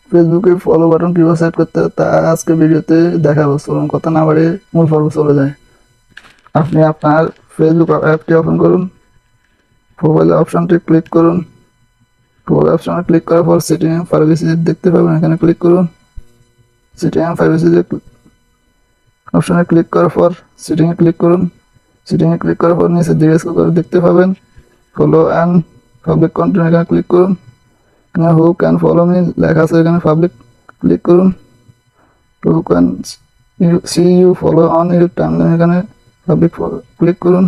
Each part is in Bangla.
ফেসবুকে ফলো বাটন কিভাবে সেট করতে হয় তা আজকে ভিডিওতে দেখাবো। চলুন কথা না বাড়িয়ে মূল পর্ব চলে যায়। আপনি আপনার ফেসবুক অ্যাপটি ওপেন করুন, প্রোফাইল অপশনটি ক্লিক করুন। প্রোফাইল অপশনে ক্লিক করার পর সেটিং এন্ড প্রাইভেসি দেখতে পাবেন, এখানে ক্লিক করুন। সেটিং এন্ড প্রাইভেসি অপশনে ক্লিক করার পর সেটিংয়ে ক্লিক করুন। সেটিংয়ে ক্লিক করার পর নিচে দিকে স্ক্রল করে দেখতে পাবেন ফলো অ্যান্ড পাবলিক কন্টেন্ট, এখানে ক্লিক করুন। এখানে হু ক্যান ফলো মি লেখা আছে, এখানে পাবলিক ক্লিক করুন। Who can see you follow on your timeline, এখানে পাবলিক ক্লিক করুন।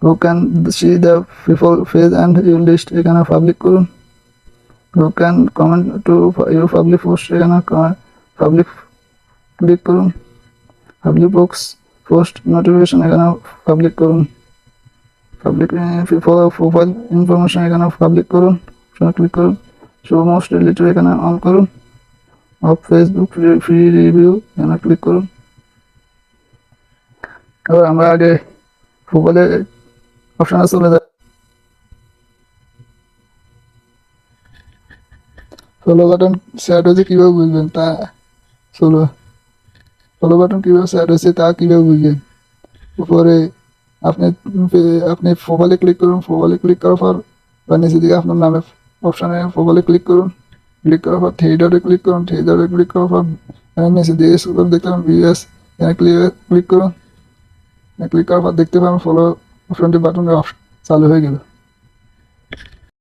Who can see the people page and your list, এখানে পাবলিক করুন। Who can comment to your public post, এখানে পাবলিক ক্লিক করুন। পাবলিক বক্স পোস্ট নোটিফিকেশন, এখানে পাবলিক করুন। পাবলিক প্রোফাইল ইনফরমেশন, এখানে পাবলিক করুন, ক্লিক করুন। শো মোস্ট রিলেটেড, এখানে অন করুন। অফ ফেসবুক ফ্রি রিভিউ, এখানে ক্লিক করুন। এবার আমরা আগে প্রোফাইলে অপশানে চলে যাই। ফলো বাটন সেট হয়েছে কীভাবে বুঝবেন তা চলো। ফলো বাটন কীভাবে সেট হয়েছে তা কীভাবে বুঝবেন, উপরে আপনি আপনি প্রোফাইলে ক্লিক করুন। প্রোফাইলে ক্লিক করার পর বা নিচের দিকে আপনার নামের অপশানে প্রোফাইলে ক্লিক করুন। ক্লিক করার পর থ্রি ডটে ক্লিক করুন। থ্রি ডটে ক্লিক করার পর নিচের দিকে স্ক্রল করে দেখতে পাবেন ভিউয়ার্স, এখানে ক্লিক করুন। ক্লিক করার পর দেখতে পাবেন ফলো অপশনটি বাটনের চালু হয়ে গেল।